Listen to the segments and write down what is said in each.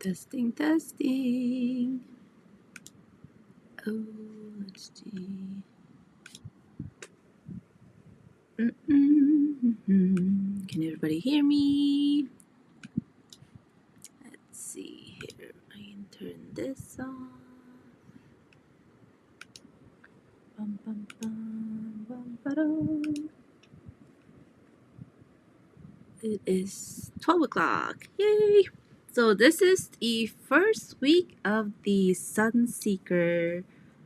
Testing, testing. Oh, let's see. Can everybody hear me? Let's see here. I can turn this on. Bum, bum, bum, bum, ba-dum. It is 12 o'clock. Yay! So this is the first week of the Sunseeker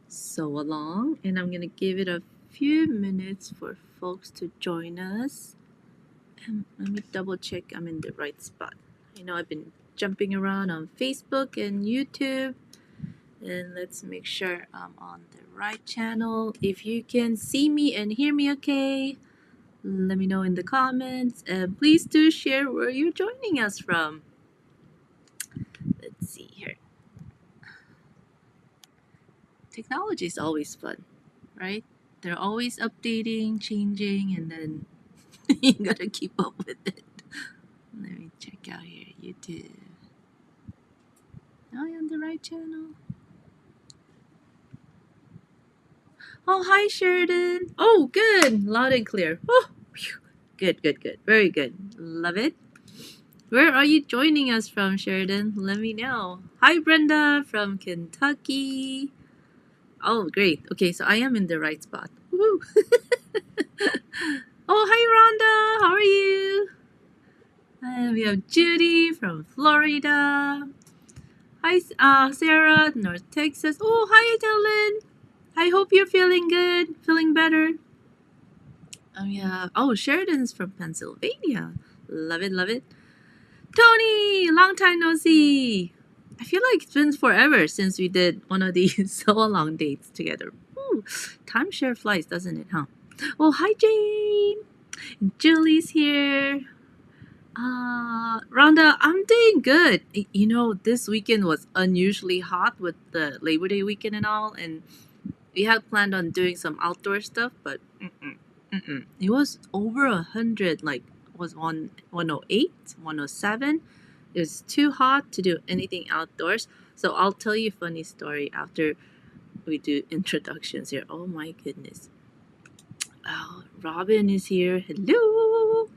Sewalong, and I'm gonna give it a few minutes for folks to join us. And let me double check I'm in the right spot. I know I've been jumping around on Facebook and YouTube, and let's make sure I'm on the right channel. If you can see me and hear me okay, let me know in the comments, and please do share where you're joining us from. Let's see here. Technology is always fun, right? They're always updating, changing, and then you gotta keep up with it. Let me check out here, YouTube. Am I on the right channel? Oh, hi, Sheridan. Oh, good. Loud and clear. Oh, phew. Good, good, good. Very good. Love it. Where are you joining us from, Sheridan? Let me know. Hi, Brenda from Kentucky. Oh, great. Okay, so I am in the right spot. Woohoo. Oh, hi, Rhonda. How are you? And we have Judy from Florida. Hi, Sarah, North Texas. Oh, hi, Dylan. I hope you're feeling good, feeling better. Yeah. Oh, Sheridan's from Pennsylvania. Love it, love it. Tony, long time no see. I feel like it's been forever since we did one of these Sewalong dates together. Ooh, time sure flies, doesn't it, huh? Oh, hi, Jane. Julie's here. Rhonda, I'm doing good. You know, this weekend was unusually hot with the Labor Day weekend and all, and we had planned on doing some outdoor stuff, but it was over 100, like was 108, 107. It was too hot to do anything outdoors. So I'll tell you a funny story after we do introductions here. Oh my goodness. Oh, Robin is here. Hello.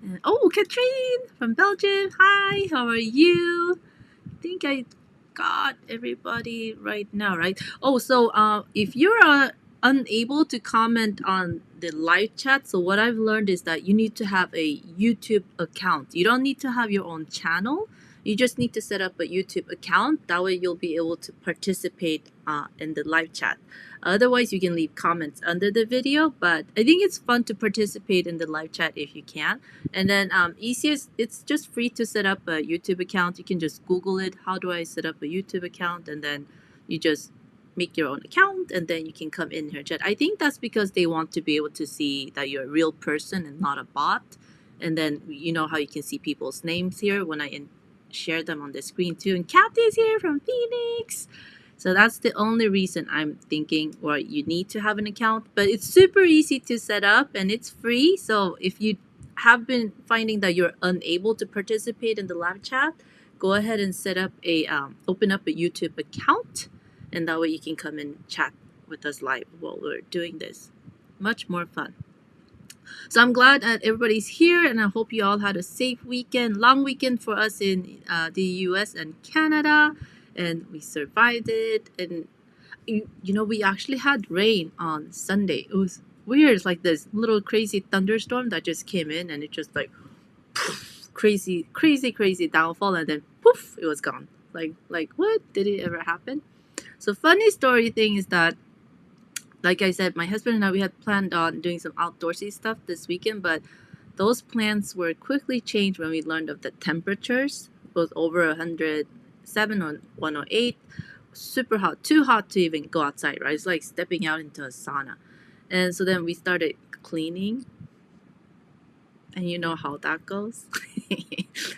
And, oh, Katrine from Belgium. Hi, how are you? I think I got everybody right now, right? Oh, so if you're unable to comment on the live chat, so what I've learned is that you need to have a YouTube account. You don't need to have your own channel. You just need to set up a YouTube account. That way you'll be able to participate in the live chat. Otherwise, you can leave comments under the video, but I think it's fun to participate in the live chat if you can. And then easiest, it's just free to set up a YouTube account. You can just Google it. How do I set up a YouTube account? And then you just make your own account, and then you can come in here chat. I think that's because they want to be able to see that you're a real person and not a bot. And then you know how you can see people's names here when I share them on the screen too. And Kathy's here from Phoenix. So that's the only reason I'm thinking, or you need to have an account. But it's super easy to set up and it's free. So if you have been finding that you're unable to participate in the live chat, go ahead and set up open up a YouTube account, and that way you can come and chat with us live while we're doing this. Much more fun. So I'm glad that everybody's here, and I hope you all had a safe weekend, long weekend for us in the US and Canada, and we survived it. And you know, we actually had rain on Sunday. It was weird. It's like this little crazy thunderstorm that just came in, and it just like poof, crazy downfall, and then poof, it was gone. Like what? Did it ever happen? So funny story thing is that, like I said, my husband and I, we had planned on doing some outdoorsy stuff this weekend, but those plans were quickly changed when we learned of the temperatures. It was over 107 or 108. Super hot, too hot to even go outside, right? It's like stepping out into a sauna. And so then we started cleaning, and you know how that goes.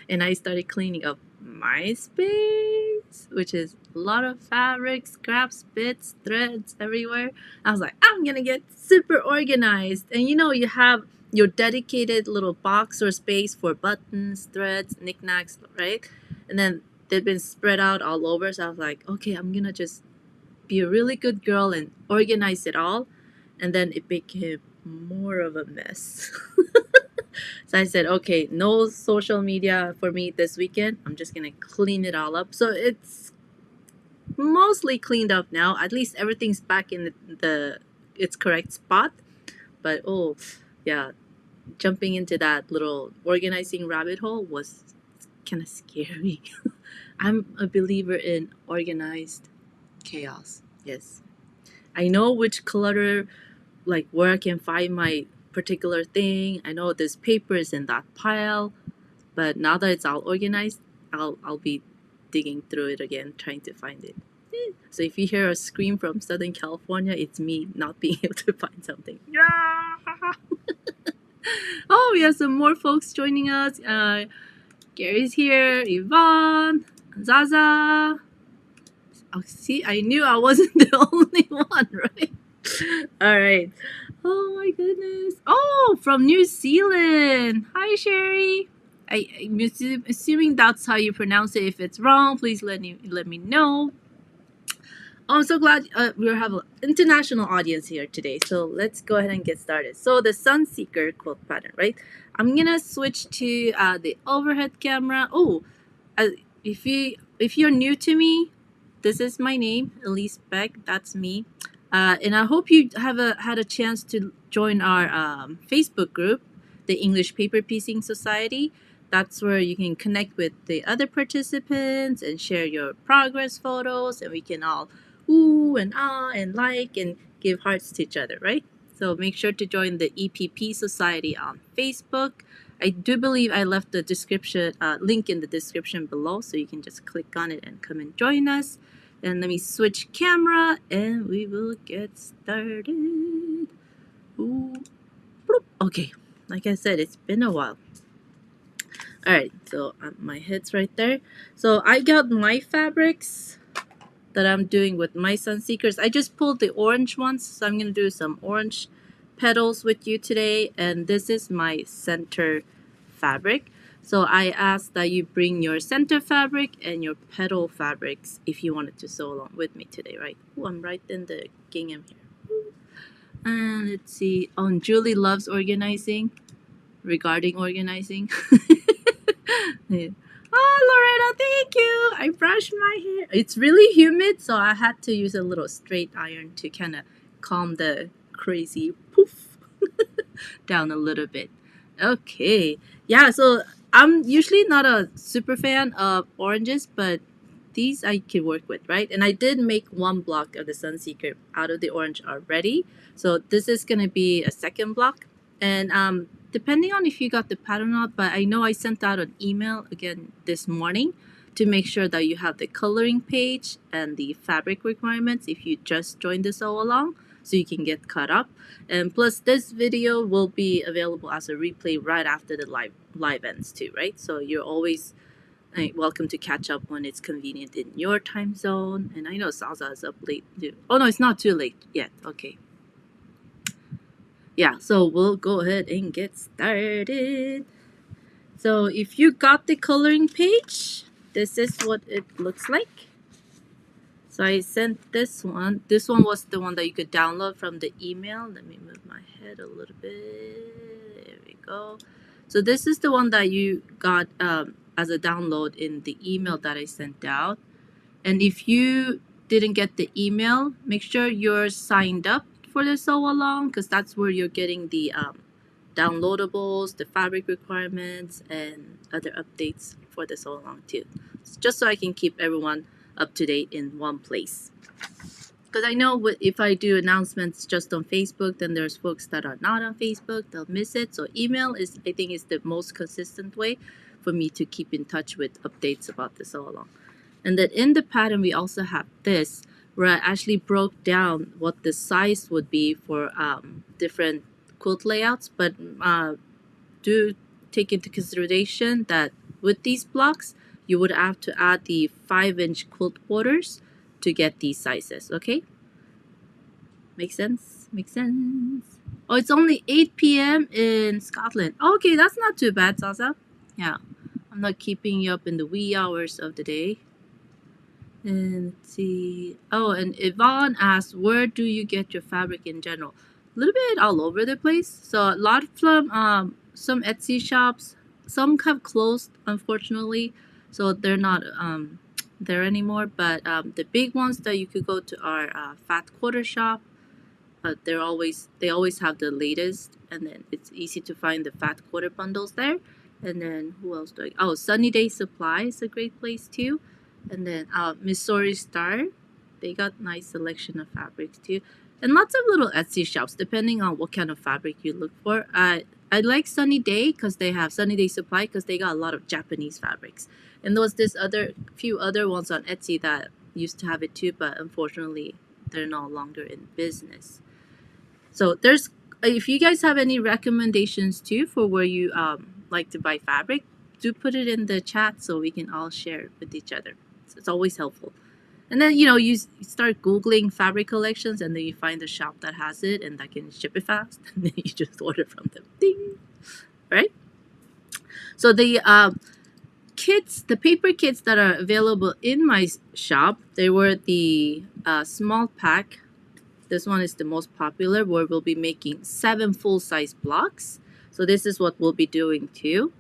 And I started cleaning up my space, which is a lot of fabric, scraps, bits, threads everywhere. I was like, I'm gonna get super organized. And you know, you have your dedicated little box or space for buttons, threads, knickknacks, right? And then they'd been spread out all over. So I was like, okay, I'm gonna just be a really good girl and organize it all. And then it became more of a mess. So I said, okay, no social media for me this weekend. I'm just gonna clean it all up. So it's mostly cleaned up now. At least everything's back in the its correct spot. But oh, yeah, jumping into that little organizing rabbit hole was kind of scary. I'm a believer in organized chaos. Yes, I know which clutter, like where I can find my particular thing. I know this paper is in that pile, but now that it's all organized, I'll be digging through it again, trying to find it. So if you hear a scream from Southern California, it's me not being able to find something. Yeah. Oh, we have some more folks joining us. Gary's here, Yvonne, Zaza. Oh, see, I knew I wasn't the only one, right? All right. Oh my goodness. Oh, from New Zealand. Hi, Sherry. I'm assuming that's how you pronounce it. If it's wrong, please let me know. Oh, I'm so glad we have an international audience here today. So let's go ahead and get started. So the Sunseeker quilt pattern, right? I'm gonna switch to the overhead camera. Oh, uh, if you're new to me, this is my name, Elise Beck. That's me, and I hope you have had a chance to join our Facebook group, the English Paper Piecing Society. That's where you can connect with the other participants and share your progress photos, and we can all ooh and ah and like and give hearts to each other, right? So make sure to join the EPP Society on Facebook. I do believe I left the description link in the description below, so you can just click on it and come and join us. And let me switch camera, and we will get started. Ooh, bloop. Okay, like I said, it's been a while. All right, so my head's right there. So I got my fabrics that I'm doing with my Sunseekers. I just pulled the orange ones, so I'm gonna do some orange petals with you today, and this is my center fabric. So I asked that you bring your center fabric and your petal fabrics if you wanted to sew along with me today, right? Oh, I'm right in the gingham here. And let's see. Oh, and Julie loves organizing. Regarding organizing. Yeah. Oh, Loretta, thank you. I brushed my hair. It's really humid, so I had to use a little straight iron to kind of calm the crazy poof down a little bit. Okay. Yeah, so I'm usually not a super fan of oranges, but these I can work with, right? And I did make one block of the Sunseeker out of the orange already. So this is going to be a second block. And depending on if you got the pattern or not, but I know I sent out an email again this morning to make sure that you have the coloring page and the fabric requirements if you just joined the sew along, so you can get caught up. And plus this video will be available as a replay right after the live ends too, right? So you're always welcome to catch up when it's convenient in your time zone. And I know Salsa is up late too. Oh no, it's not too late yet. Okay. Yeah, so we'll go ahead and get started. So if you got the coloring page, this is what it looks like. So I sent this one. This one was the one that you could download from the email. Let me move my head a little bit. There we go. So this is the one that you got as a download in the email that I sent out. And if you didn't get the email, make sure you're signed up for the sew along, because that's where you're getting the downloadables, the fabric requirements, and other updates for the sew along too. Just so I can keep everyone up to date in one place. Because I know if I do announcements just on Facebook, then there's folks that are not on Facebook, they'll miss it. So email is, I think, is the most consistent way for me to keep in touch with updates about the sew along. And then in the pattern, we also have this, where I actually broke down what the size would be for different quilt layouts. But do take into consideration that with these blocks, you would have to add the 5-inch quilt borders to get these sizes, okay? Make sense? Make sense? Oh, it's only 8 p.m. in Scotland. Okay, that's not too bad, Salsa. Yeah. I'm not keeping you up in the wee hours of the day. And let's see. Oh, and Yvonne asked, where do you get your fabric in general? A little bit all over the place. So a lot from some Etsy shops. Some have closed, unfortunately, so they're not there anymore. But the big ones that you could go to are Fat Quarter Shop. But they always have the latest, and then it's easy to find the Fat Quarter bundles there. And then who else do I? Oh, Sunny Day Supply is a great place too. And then Missouri Star, they got nice selection of fabrics too, and lots of little Etsy shops depending on what kind of fabric you look for. I like Sunny Day because they have Sunny Day Supply because they got a lot of Japanese fabrics, and there was this few other ones on Etsy that used to have it too, but unfortunately they're no longer in business. So there's, if you guys have any recommendations too for where you like to buy fabric, do put it in the chat so we can all share with each other. It's always helpful. And then you start googling fabric collections, and then you find a shop that has it and that can ship it fast, and then you just order from them. Ding, right? So the kits, the paper kits that are available in my shop, they were the small pack. This one is the most popular, where we'll be making 7 full-size blocks. So this is what we'll be doing too.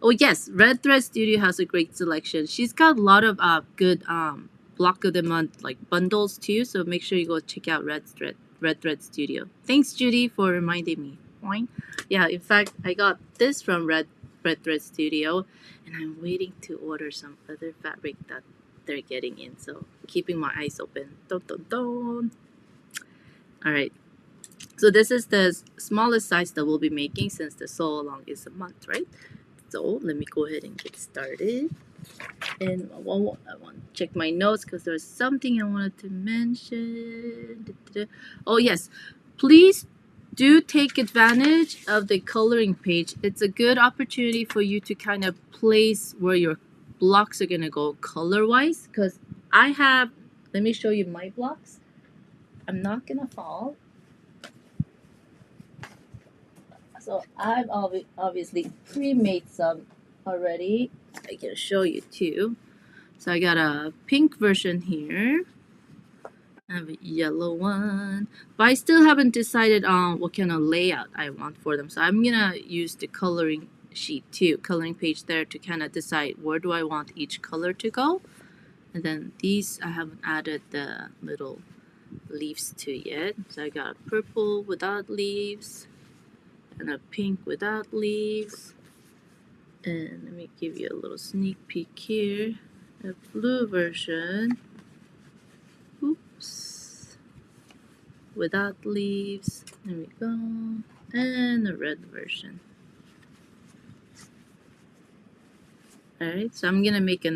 Oh yes, Red Thread Studio has a great selection. She's got a lot of good block of the month like bundles too. So make sure you go check out Red Thread Studio. Thanks, Judy, for reminding me. Boing. Yeah, in fact, I got this from Red Thread Studio, and I'm waiting to order some other fabric that they're getting in. So keeping my eyes open. Dun, dun, dun. All right. So this is the smallest size that we'll be making since the Sewalong is a month, right? So let me go ahead and get started. And I want to check my notes because there's something I wanted to mention. Oh yes, please do take advantage of the coloring page. It's a good opportunity for you to kind of place where your blocks are gonna go color-wise. Because I have, let me show you my blocks. I'm not gonna fall. So I've obviously pre-made some already. I can show you too. So I got a pink version here. I have a yellow one. But I still haven't decided on what kind of layout I want for them. So I'm gonna use the coloring sheet too, coloring page there, to kind of decide where do I want each color to go. And then these I haven't added the little leaves to yet. So I got a purple without leaves, and a pink without leaves, and let me give you a little sneak peek here. A blue version, oops, without leaves, there we go, and a red version. Alright, so I'm gonna make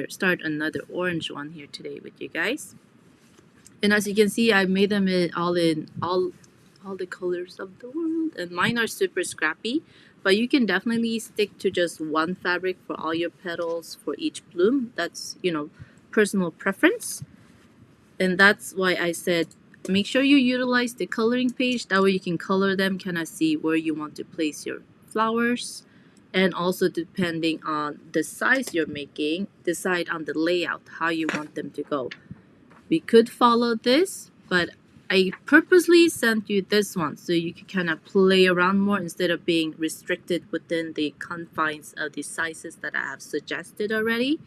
start another orange one here today with you guys. And as you can see, I made them all the colors of the world, and mine are super scrappy, but you can definitely stick to just one fabric for all your petals for each bloom. That's personal preference, and that's why I said make sure you utilize the coloring page. That way you can color them, kind of see where you want to place your flowers, and also depending on the size you're making, decide on the layout, how you want them to go. We could follow this, but I purposely sent you this one so you can kind of play around more instead of being restricted within the confines of the sizes that I have suggested already.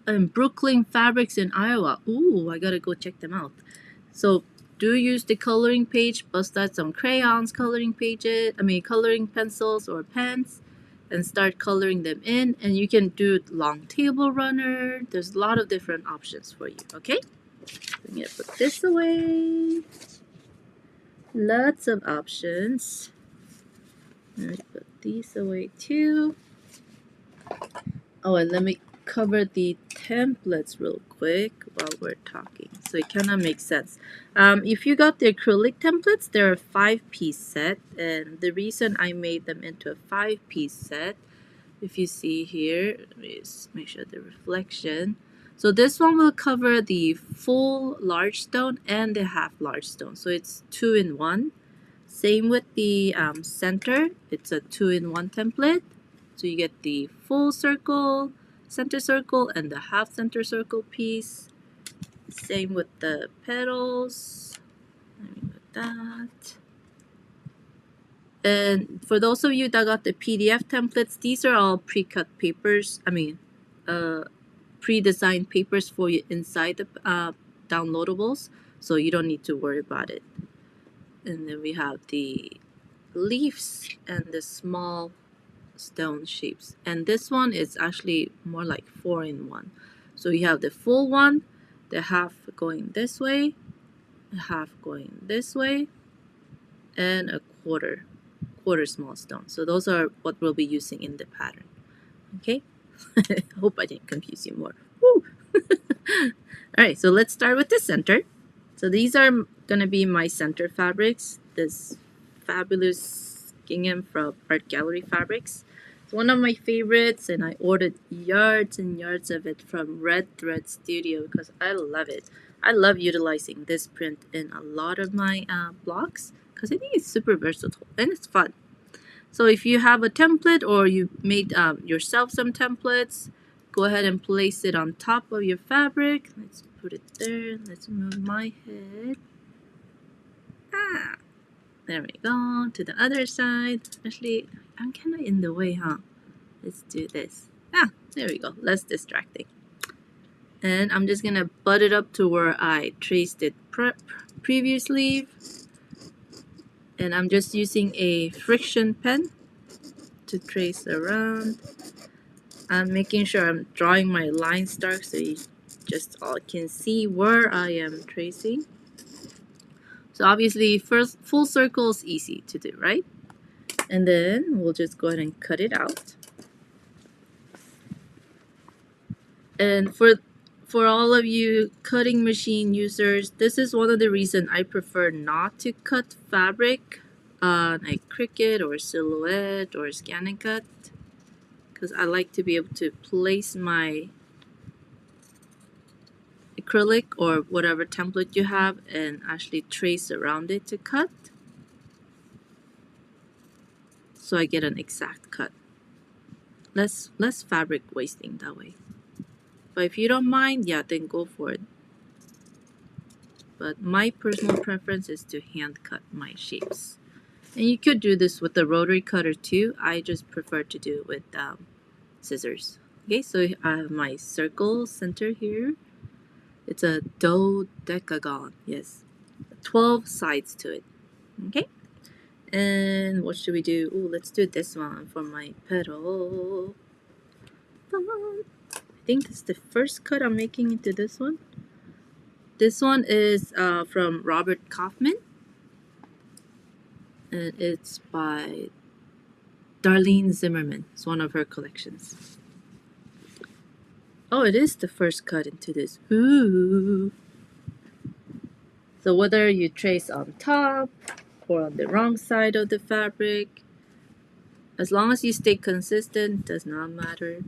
And Brooklyn Fabrics in Iowa. Ooh, I gotta go check them out. So do use the coloring page, bust out some crayons, coloring pencils or pens, and start coloring them in. And you can do long table runner. There's a lot of different options for you, okay? I'm gonna put this away. Lots of options. I'm gonna put these away too. Oh, and let me cover the templates real quick while we're talking, so it kind of makes sense. If you got the acrylic templates, they're a 5-piece set, and the reason I made them into a 5-piece set, if you see here, let me just make sure the reflection. So this one will cover the full large stone and the half large stone. So it's 2-in-1. Same with the center. It's a 2-in-1 template. So you get the full circle, center circle, and the half center circle piece. Same with the petals. Let me put that. And for those of you that got the PDF templates, these are all pre-cut papers. Pre-designed papers for you inside the downloadables, so you don't need to worry about it. And then we have the leaves and the small stone shapes. And this one is actually more like 4-in-1. So you have the full one, the half going this way, a half going this way, and a quarter small stone. So those are what we'll be using in the pattern. Okay. Hope I didn't confuse you more. Woo! All right, so let's start with the center. So these are gonna be my center fabrics. This fabulous gingham from Art Gallery Fabrics. It's one of my favorites, and I ordered yards and yards of it from Red Thread Studio because I love it. I love utilizing this print in a lot of my blocks because I think it's super versatile and it's fun. So if you have a template or you made yourself some templates, go ahead and place it on top of your fabric. Let's put it there. Let's move my head. There we go. To the other side. Actually, I'm kind of in the way, huh? Let's do this. There we go. Less distracting. And I'm just going to butt it up to where I traced it previously. And I'm just using a friction pen to trace around. I'm making sure I'm drawing my lines dark so you just all can see where I am tracing. So obviously first full circle is easy to do, right? And then we'll just go ahead and cut it out. And for all of you cutting machine users, this is one of the reasons I prefer not to cut fabric on a Cricut or Silhouette or Scan and Cut, because I like to be able to place my acrylic or whatever template you have and actually trace around it to cut, so I get an exact cut. Less fabric wasting that way. But if you don't mind, yeah, then go for it. But my personal preference is to hand cut my shapes. And you could do this with the rotary cutter too. I just prefer to do it with scissors. Okay, so I have my circle center here. It's a dodecagon, yes. 12 sides to it. Okay? And what should we do? Oh, let's do this one for my petal. I think this is the first cut I'm making into this one. This one is from Robert Kaufman. And it's by Darlene Zimmerman. It's one of her collections. Oh, it is the first cut into this. Ooh. So whether you trace on top or on the wrong side of the fabric, as long as you stay consistent, does not matter.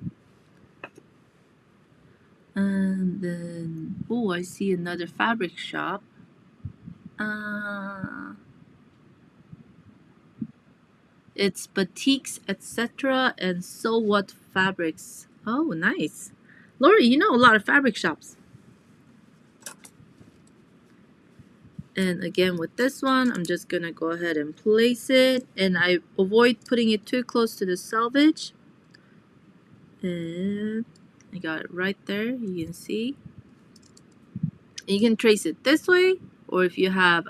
And then, oh, I see another fabric shop. It's Batiks, etc. and So What Fabrics. Oh, nice. Lori, you know a lot of fabric shops. And again, with this one, I'm just going to go ahead and place it. And I avoid putting it too close to the selvage. And I got it right there. You can see. You can trace it this way. Or if you have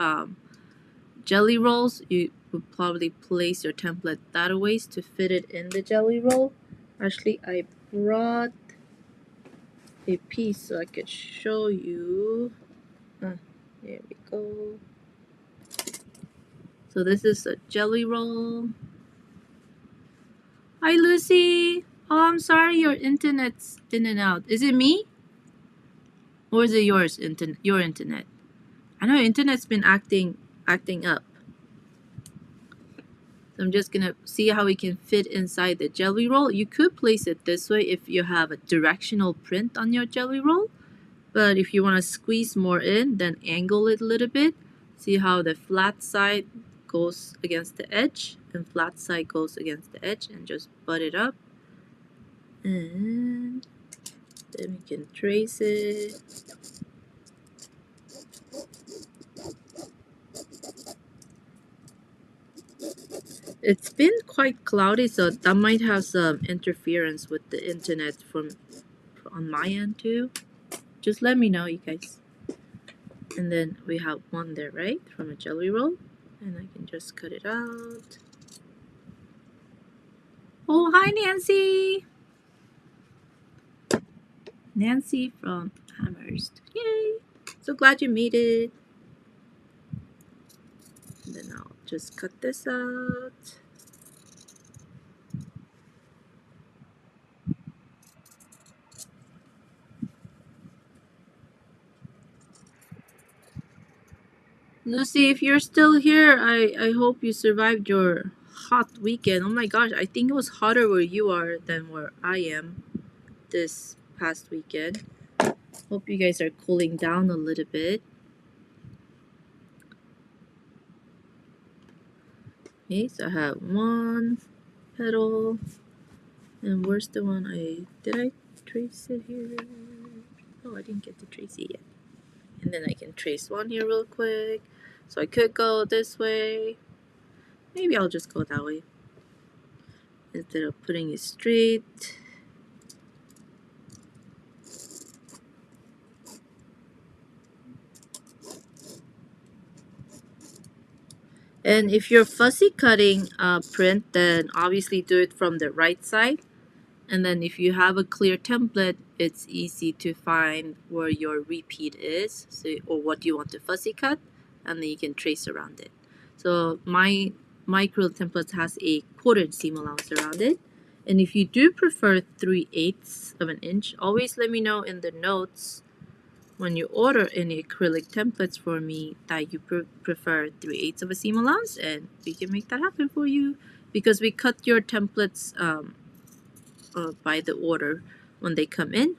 jelly rolls, you would probably place your template that way to fit it in the jelly roll. Actually, I brought a piece so I could show you. There we go. So this is a jelly roll. Hi, Lucy. Oh, I'm sorry, your internet's in and out. Is it me? Or is it yours? Your internet? I know your internet's been acting up. So I'm just gonna see how we can fit inside the jelly roll. You could place it this way if you have a directional print on your jelly roll. But if you want to squeeze more in, then angle it a little bit. See how the flat side goes against the edge and flat side goes against the edge, and just butt it up. And then we can trace it. It's been quite cloudy, so that might have some interference with the internet from on my end too. Just let me know, you guys. And then we have one there, right, from a jelly roll. And I can just cut it out. Oh, hi, Nancy! Nancy from Amherst. Yay! So glad you made it. And then I'll just cut this out. Lucy, if you're still here, I hope you survived your hot weekend. Oh my gosh, I think it was hotter where you are than where I am this past weekend. Hope you guys are cooling down a little bit. Okay, so I have one petal. And where's the one did I trace it here? Oh, I didn't get to trace it yet. And then I can trace one here real quick. So I could go this way. Maybe I'll just go that way instead of putting it straight. And if you're fussy cutting a print, then obviously do it from the right side. And then if you have a clear template, it's easy to find where your repeat is, so, or what you want to fussy cut, and then you can trace around it. So my acrylic template has a 1/4 seam allowance around it. And if you do prefer 3/8 of an inch, always let me know in the notes when you order any acrylic templates for me that you prefer 3/8 of a seam allowance, and we can make that happen for you, because we cut your templates by the order when they come in.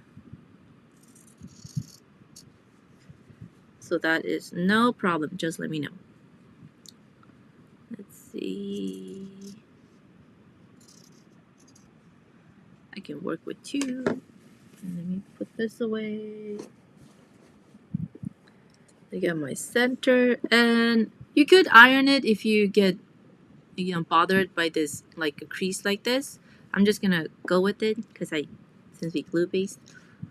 So that is no problem. Just let me know. Let's see. I can work with 2. And let me put this away. I got my center, and you could iron it if you get bothered by this, like a crease like this. I'm just gonna go with it because since we glue based,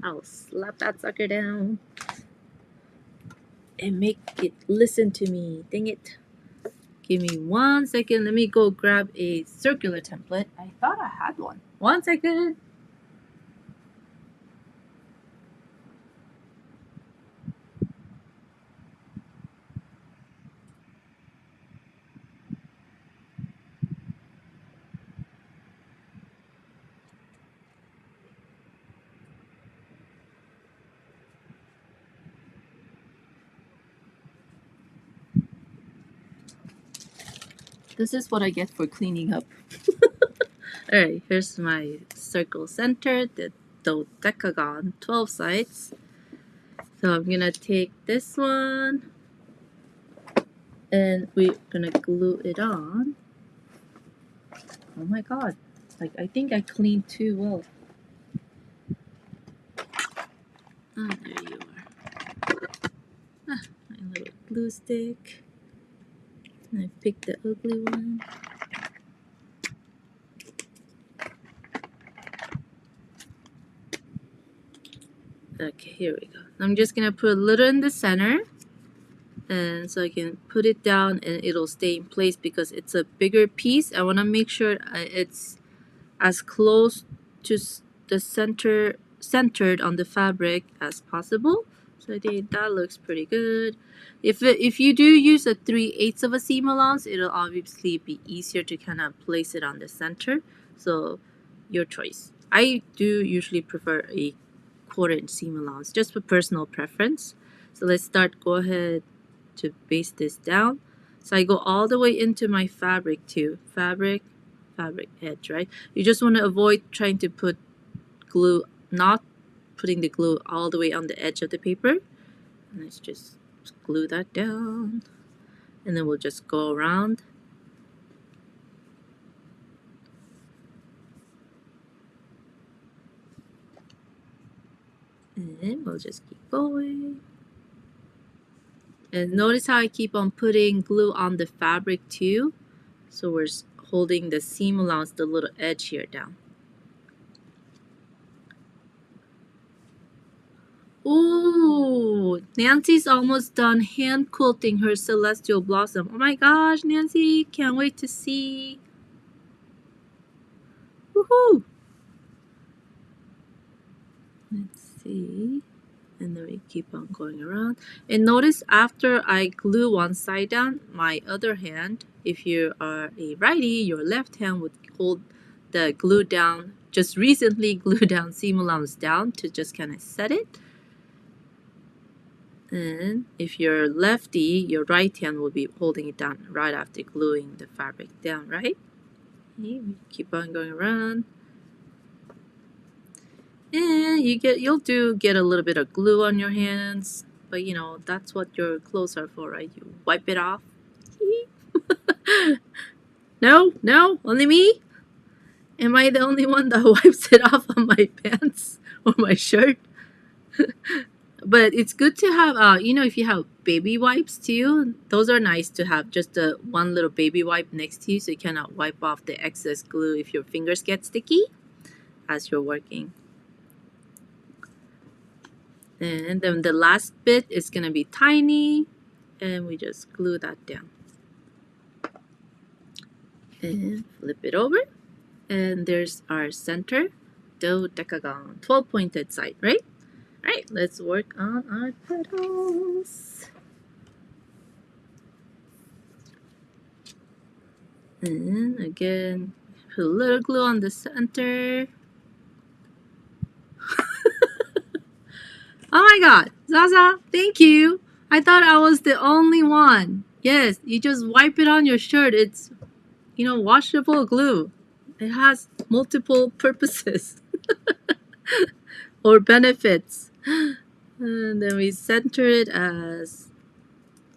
I'll slap that sucker down and make it listen to me. Dang it. Give me 1 second. Let me go grab a circular template. I thought I had one. 1 second. This is what I get for cleaning up. Alright, here's my circle center, the dodecagon, 12 sides. So I'm gonna take this one and we're gonna glue it on. Oh my god, like I think I cleaned too well. Oh, there you are. Ah, my little glue stick. And I picked the ugly one. Okay, here we go. I'm just gonna put a little in the center, and so I can put it down and it'll stay in place because it's a bigger piece. I want to make sure it's as close to the centered on the fabric as possible. So I think that looks pretty good. If you do use a 3/8 of a seam allowance, it'll obviously be easier to kind of place it on the center. So your choice. I do usually prefer a 1/4 inch seam allowance just for personal preference. So let's go ahead to base this down. So I go all the way into my fabric too. Fabric edge, right? You just want to avoid trying to put glue, not putting the glue all the way on the edge of the paper. And let's just glue that down. And then we'll just go around. And we'll just keep going. And notice how I keep on putting glue on the fabric too. So we're holding the seam allowance, the little edge here down. Ooh, Nancy's almost done hand quilting her celestial blossom. Oh my gosh, Nancy, can't wait to see. Woohoo! Let's see. And then we keep on going around. And notice after I glue one side down, my other hand, if you are a righty, your left hand would hold the glue down, just recently glued down seam allowance down to just kind of set it. And if you're lefty, your right hand will be holding it down right after gluing the fabric down, right? Okay, we keep on going around. And you'll get a little bit of glue on your hands, but you know, that's what your clothes are for, right? You wipe it off. No, only me? Am I the only one that wipes it off on my pants or my shirt? But it's good to have, you know, if you have baby wipes too, those are nice to have. Just one little baby wipe next to you so you cannot wipe off the excess glue if your fingers get sticky as you're working. And then the last bit is going to be tiny, and we just glue that down. And flip it over, and there's our center dodecagon, 12-pointed side, right? All right, let's work on our petals. And again, put a little glue on the center. Oh my god, Zaza, thank you. I thought I was the only one. Yes, you just wipe it on your shirt. It's, you know, washable glue. It has multiple purposes or benefits. And then we center it as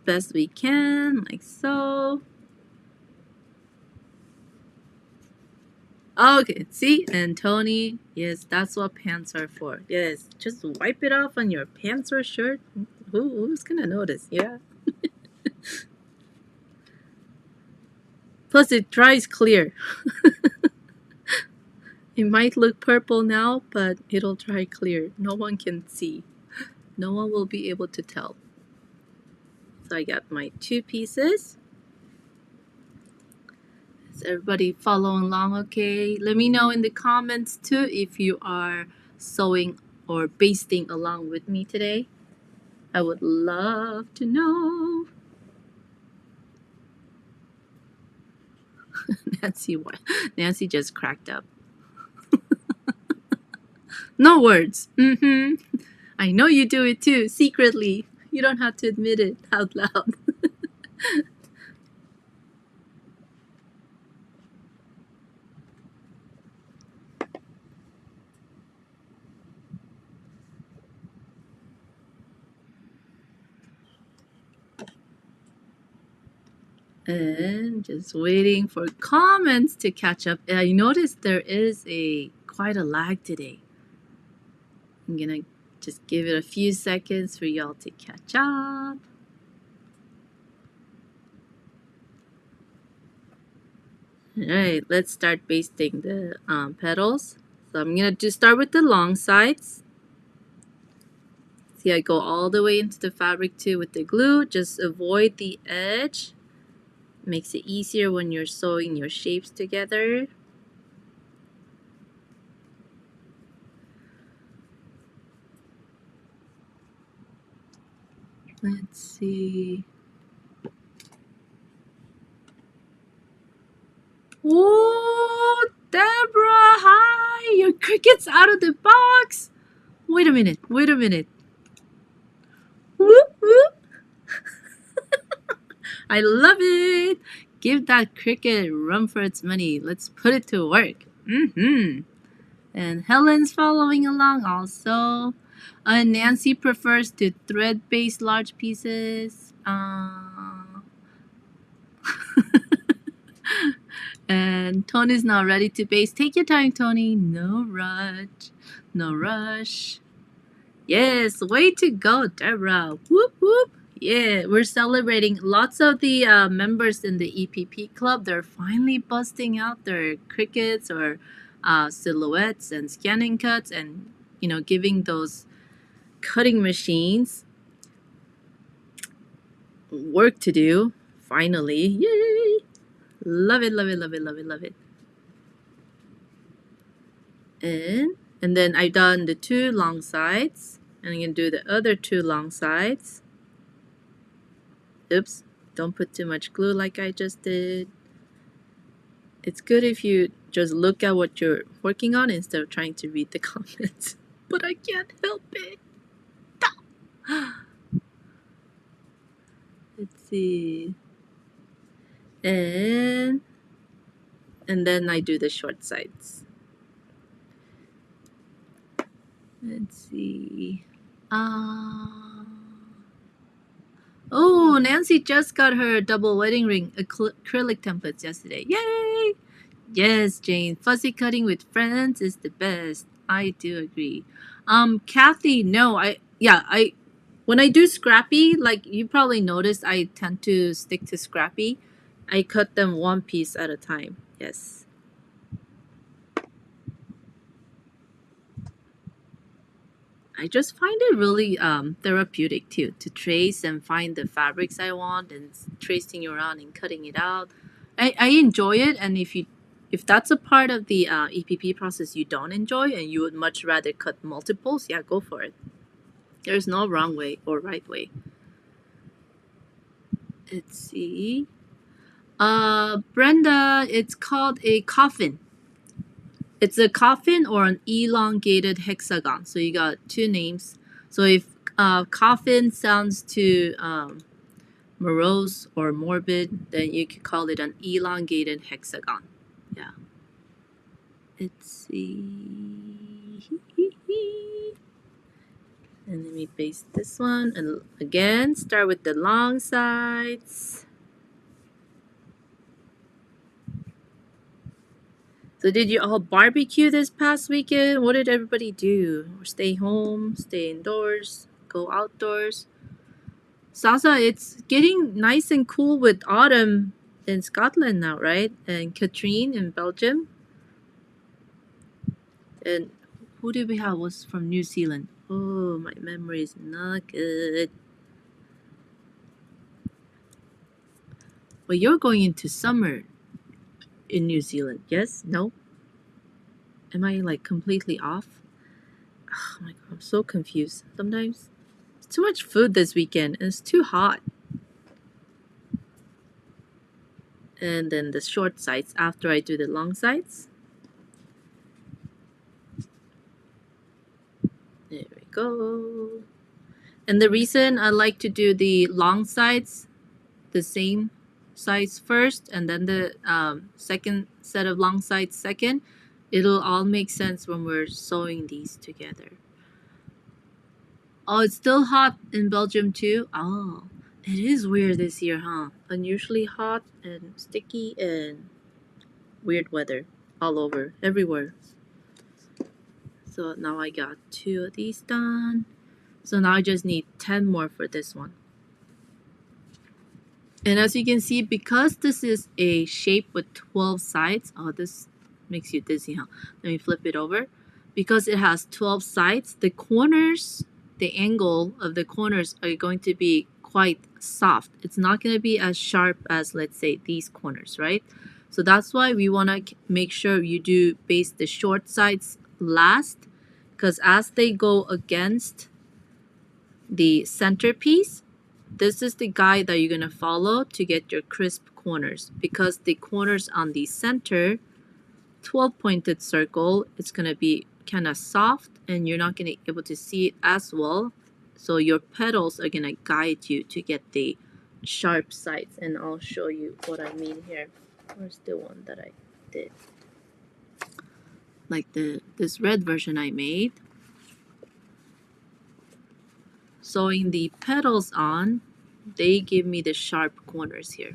best we can, like so. Okay, see? And Tony, yes, that's what pants are for. Yes, just wipe it off on your pants or shirt. Who's gonna notice? Yeah. Plus, it dries clear. It might look purple now, but it'll dry clear. No one can see. No one will be able to tell. So I got my 2 pieces. Is everybody following along okay? Let me know in the comments too if you are sewing or basting along with me today. I would love to know. Nancy just cracked up. No words. I know you do it too, secretly. You don't have to admit it out loud. And just waiting for comments to catch up. I noticed there is quite a lag today. I'm gonna just give it a few seconds for y'all to catch up. Alright, let's start basting the petals. So I'm gonna just start with the long sides. See, I go all the way into the fabric too with the glue. Just avoid the edge. Makes it easier when you're sewing your shapes together. Let's see. Oh, Deborah, hi! Your cricket's out of the box! Wait a minute. Whoop, whoop. I love it! Give that cricket a run for its money. Let's put it to work. And Helen's following along also. Nancy prefers to thread-based large pieces. And Tony's not ready to base. Take your time, Tony. No rush. No rush. Yes, way to go, Deborah. Whoop whoop. Yeah, we're celebrating lots of the members in the EPP club. They're finally busting out their crickets or silhouettes and scanning cuts and, giving those cutting machines work to do. Finally. Yay! Love it, love it, love it, love it, love it. And then I've done the two long sides. And I'm going to do the other two long sides. Oops, don't put too much glue like I just did. It's good if you just look at what you're working on instead of trying to read the comments. But I can't help it. Let's see. And then I do the short sides. Let's see. Oh, Nancy just got her double wedding ring acrylic templates yesterday. Yay! Yes, Jane. Fuzzy cutting with friends is the best. I do agree. Kathy, no, when I do scrappy, like you probably noticed, I tend to stick to scrappy. I cut them one piece at a time. Yes. I just find it really therapeutic too to trace and find the fabrics I want and tracing around and cutting it out. I enjoy it, and if that's a part of the EPP process you don't enjoy and you would much rather cut multiples, yeah, go for it. There's no wrong way or right way. Let's see. Brenda, it's called a coffin. It's a coffin or an elongated hexagon. So you got two names. So if coffin sounds too morose or morbid, then you could call it an elongated hexagon. Yeah. Let's see. And let me paste this one. And again, start with the long sides. So did you all barbecue this past weekend? What did everybody do? Or stay home, stay indoors, go outdoors? Sasa, it's getting nice and cool with autumn in Scotland now, right? And Katrine in Belgium. And who did we have was from New Zealand? Oh, my memory is not good. Well, you're going into summer in New Zealand, yes? No? Am I like completely off? Oh my god, I'm so confused sometimes. It's too much food this weekend and it's too hot. And then the short sides after I do the long sides. There we go. And the reason I like to do the long sides the same sides first and then the second set of long sides second, it'll all make sense when we're sewing these together. Oh, it's still hot in Belgium too? Oh, it is weird this year, huh? Unusually hot and sticky and weird weather all over, everywhere. So now I got 2 of these done. So now I just need 10 more for this one. And as you can see, because this is a shape with 12 sides, oh, this makes you dizzy, huh? Let me flip it over. Because it has 12 sides, the corners, the angle of the corners are going to be quite soft. It's not going to be as sharp as, let's say, these corners, right? So that's why we want to make sure you do base the short sides last, because as they go against the centerpiece, this is the guide that you're going to follow to get your crisp corners, because the corners on the center 12 pointed circle, it's going to be kind of soft and you're not going to be able to see it as well. So your petals are going to guide you to get the sharp sides, and I'll show you what I mean here. Where's the one that I did? Like this red version I made. Sewing the petals on, they give me the sharp corners here.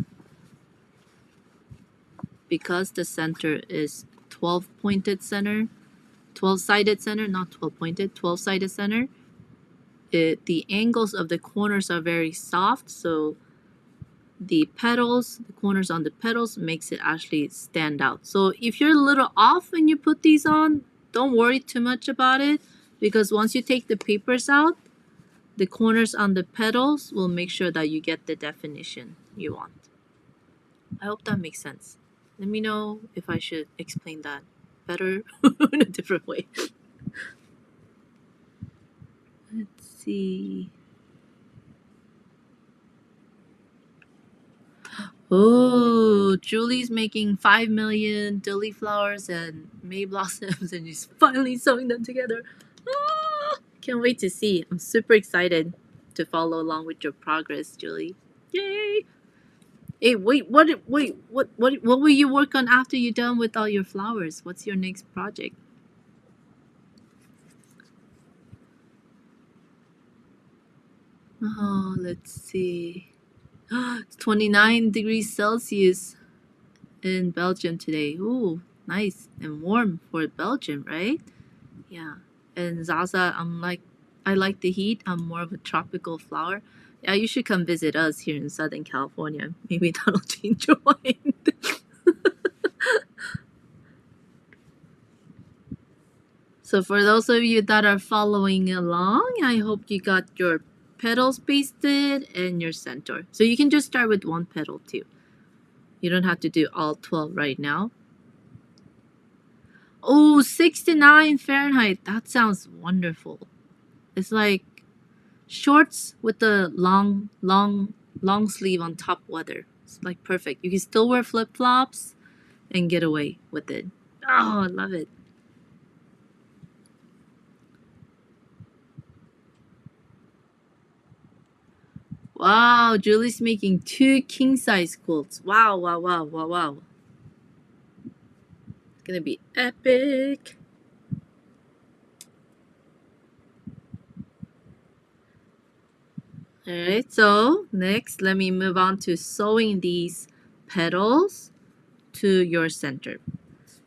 Because the center is 12 pointed center, 12 sided center, not 12 pointed, 12 sided center, the angles of the corners are very soft, so the petals, the corners on the petals makes it actually stand out. So if you're a little off when you put these on, don't worry too much about it, because once you take the papers out, the corners on the petals will make sure that you get the definition you want. I hope that makes sense. Let me know if I should explain that better in a different way. Let's see. Oh, Julie's making 5 million dilly flowers and May blossoms, and she's finally sewing them together. Ah, can't wait to see. I'm super excited to follow along with your progress, Julie. Yay! Hey, what will you work on after you're done with all your flowers? What's your next project? Oh, let's see. It's 29 degrees Celsius in Belgium today. Ooh, nice and warm for Belgium, right? Yeah. And Zaza, I like the heat. I'm more of a tropical flower. Yeah, you should come visit us here in Southern California. Maybe that'll change your mind. So for those of you that are following along, I hope you got your petals pasted and your center. So you can just start with one petal too. You don't have to do all 12 right now. Oh, 69 Fahrenheit. That sounds wonderful. It's like shorts with the long sleeve on top weather. It's like perfect. You can still wear flip-flops and get away with it. Oh, I love it. Wow, Julie's making 2 king-size quilts. Wow, wow, wow, wow, wow. It's gonna be epic. Alright, so next, let me move on to sewing these petals to your center.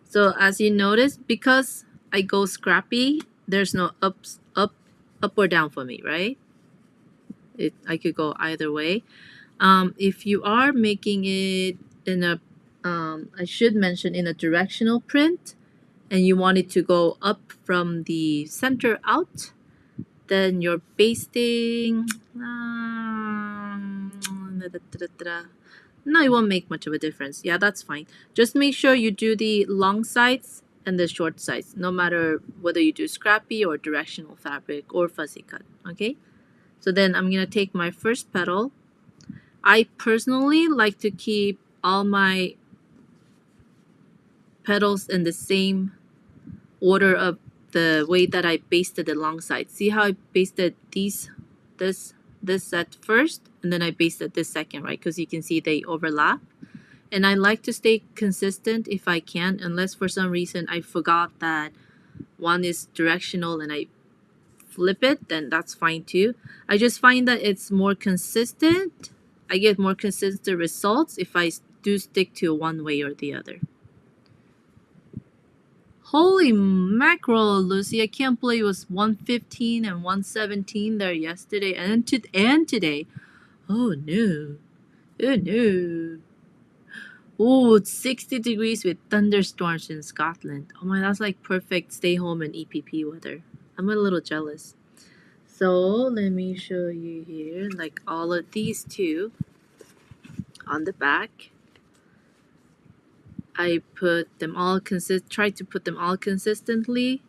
So as you notice, because I go scrappy, there's no up or down for me, right? I could go either way. If you are making it in a, I should mention in a directional print, and you want it to go up from the center out, then you're basting. No, it won't make much of a difference. Yeah, that's fine. Just make sure you do the long sides and the short sides, no matter whether you do scrappy or directional fabric or fussy cut. Okay? So then I'm going to take my first petal. I personally like to keep all my petals in the same order of the way that I basted the long side. See how I basted this set first, and then I basted this second, right? Because you can see they overlap. And I like to stay consistent if I can, unless for some reason I forgot that one is directional and I flip it, then that's fine too. I just find that it's more consistent. I get more consistent results if I do stick to one way or the other. Holy mackerel, Lucy. I can't believe it was 115 and 117 there yesterday and today. Oh no. Oh no. Oh, it's 60 degrees with thunderstorms in Scotland. Oh my, that's like perfect stay home and EPP weather. I'm a little jealous. So let me show you here, like all of these two on the back. I put them all tried to put them all consistently,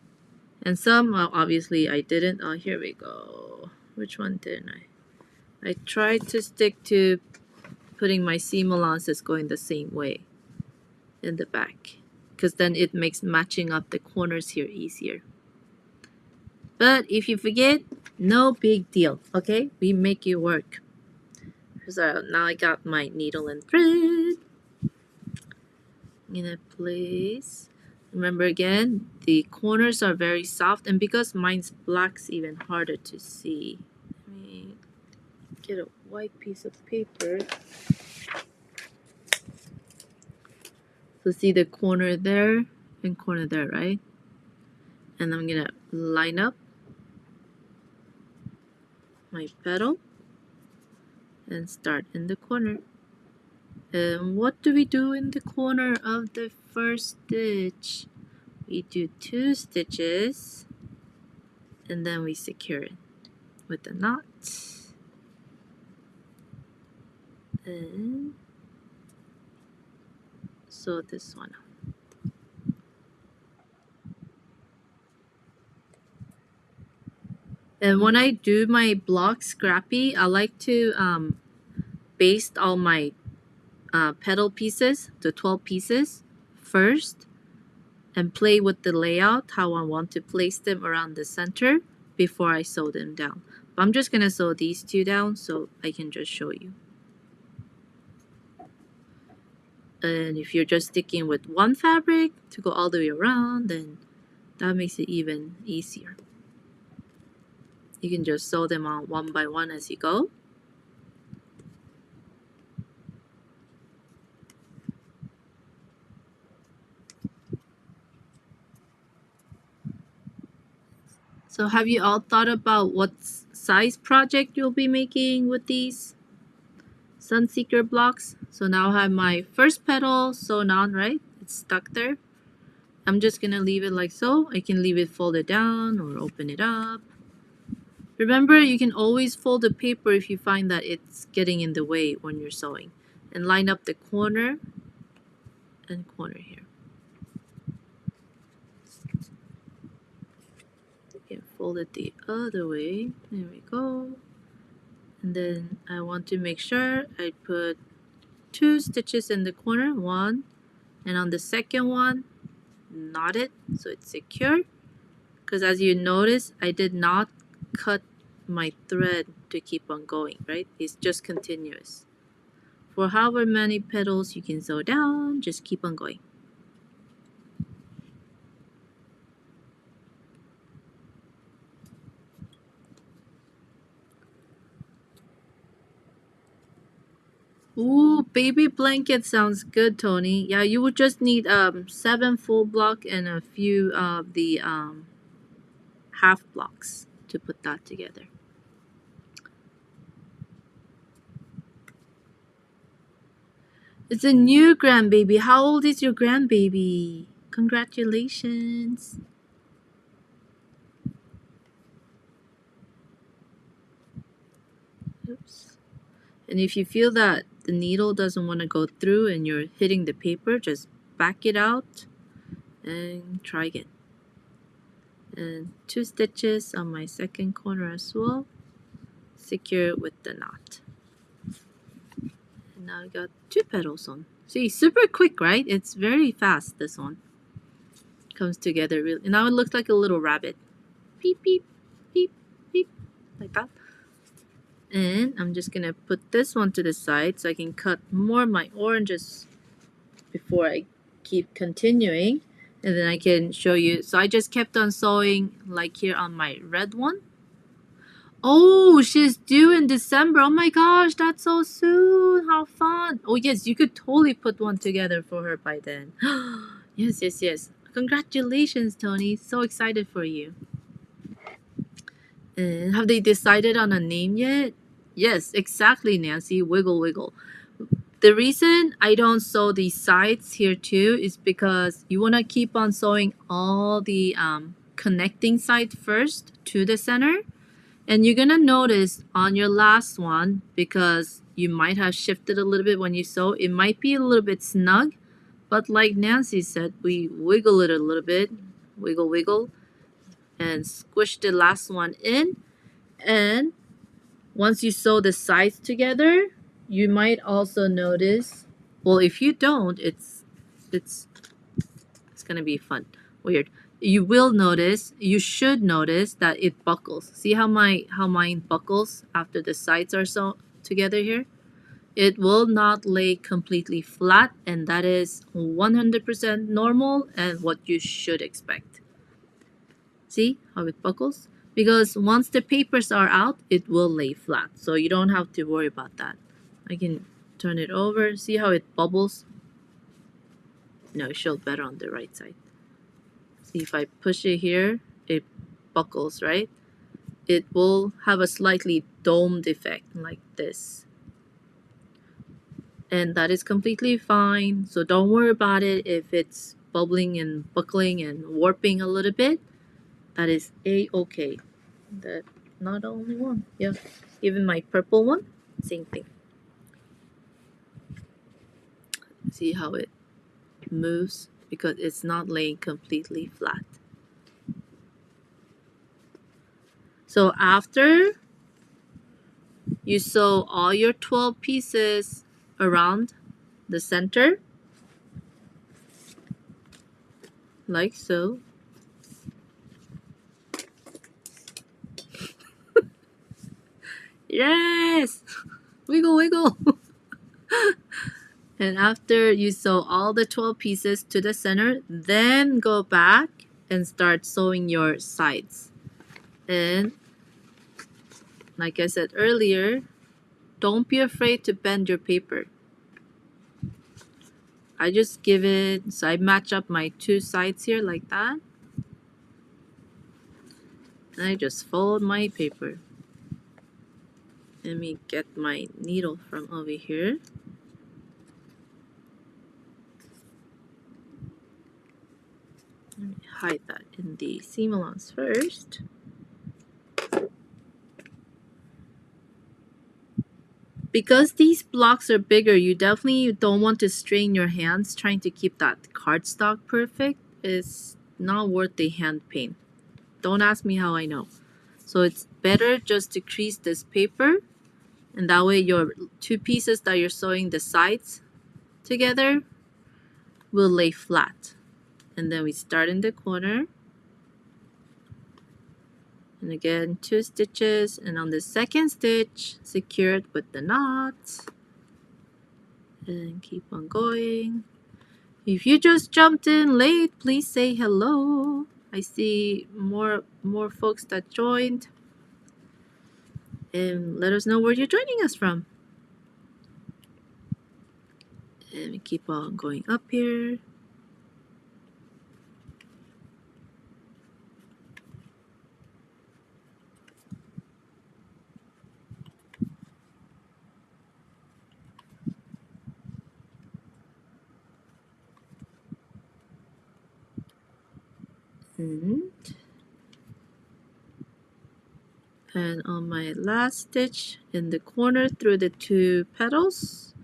and some obviously I didn't. Oh, here we go. Which one didn't I? I tried to stick to putting my seam allowances going the same way in the back, because then it makes matching up the corners here easier. But if you forget, no big deal. Okay, we make it work. So now I got my needle and thread. I'm gonna place. Remember again, the corners are very soft, and because mine's black's even harder to see. Let me get a white piece of paper. So see the corner there and corner there, right? And I'm gonna line up. my petal and start in the corner. And what do we do in the corner of the first stitch? We do 2 stitches and then we secure it with a knot and sew this one up. And when I do my block scrappy, I like to baste all my petal pieces, the 12 pieces first, and play with the layout, how I want to place them around the center before I sew them down. But I'm just gonna sew these 2 down so I can just show you. And if you're just sticking with one fabric to go all the way around, then that makes it even easier. You can just sew them on one by one as you go. So have you all thought about what size project you'll be making with these Sunseeker blocks? So now I have my first petal sewn on, right? It's stuck there. I'm just gonna leave it like so. I can leave it folded down or open it up. Remember, you can always fold the paper if you find that it's getting in the way when you're sewing. And line up the corner and corner here. You can fold it the other way. There we go. And then I want to make sure I put 2 stitches in the corner, 1, and on the second one, knot it so it's secure. Because as you notice, I did not cut my thread to keep on going, right? It's just continuous. For however many petals you can sew down, just keep on going. Ooh, baby blanket sounds good, Tony. Yeah, you would just need 7 full block and a few of the half blocks to put that together. It's a new grandbaby. How old is your grandbaby? Congratulations. Oops. And if you feel that the needle doesn't want to go through and you're hitting the paper, just back it out and try again. And 2 stitches on my second corner as well. Secure with the knot. And now I got 2 petals on. See, super quick, right? It's very fast, this one. Comes together really. And now it looks like a little rabbit. Beep, beep, beep, beep. Like that. And I'm just gonna put this one to the side so I can cut more of my oranges before I keep continuing. And then I can show you. So I just kept on sewing like here on my red one. Oh, she's due in December. Oh my gosh, that's so soon. How fun. Oh yes, you could totally put one together for her by then. Yes, yes, yes. Congratulations, Tony. So excited for you. And have they decided on a name yet? Yes, exactly, Nancy. Wiggle, wiggle. The reason I don't sew the sides here too is because you want to keep on sewing all the connecting side first to the center. And you're going to notice on your last one, because you might have shifted a little bit when you sew, it might be a little bit snug. But like Nancy said, we wiggle it a little bit. Wiggle, wiggle. And squish the last one in. And once you sew the sides together, you might also notice, well, if you don't, it's gonna be fun. Weird. You will notice, you should notice that it buckles. See how mine buckles after the sides are sewn together here? It will not lay completely flat, and that is 100% normal and what you should expect. See how it buckles? Because once the papers are out, it will lay flat. So you don't have to worry about that. I can turn it over. See how it bubbles? No, it shows better on the right side. See, if I push it here, it buckles, right? it will have a slightly domed effect like this. And that is completely fine. So don't worry about it if it's bubbling and buckling and warping a little bit. That is a-okay. That not the only one. Yeah. Even my purple one, same thing. See how it moves? Because it's not laying completely flat. So after you sew all your 12 pieces around the center, like so. Yes! Wiggle, wiggle! And after you sew all the 12 pieces to the center, then go back and start sewing your sides. And like I said earlier, don't be afraid to bend your paper. I just give it, so I match up my two sides here like that. And I just fold my paper. Let me get my needle from over here. Let me hide that in the seam allowance first. Because these blocks are bigger, you definitely don't want to strain your hands trying to keep that cardstock perfect. It's not worth the hand pain. Don't ask me how I know. So it's better just to crease this paper, and that way your two pieces that you're sewing the sides together will lay flat. And then we start in the corner. And again, 2 stitches, and on the second stitch, secure it with the knot. And keep on going. If you just jumped in late, please say hello. I see more folks that joined. And let us know where you're joining us from. And we keep on going up here. And on my last stitch in the corner through the 2 petals,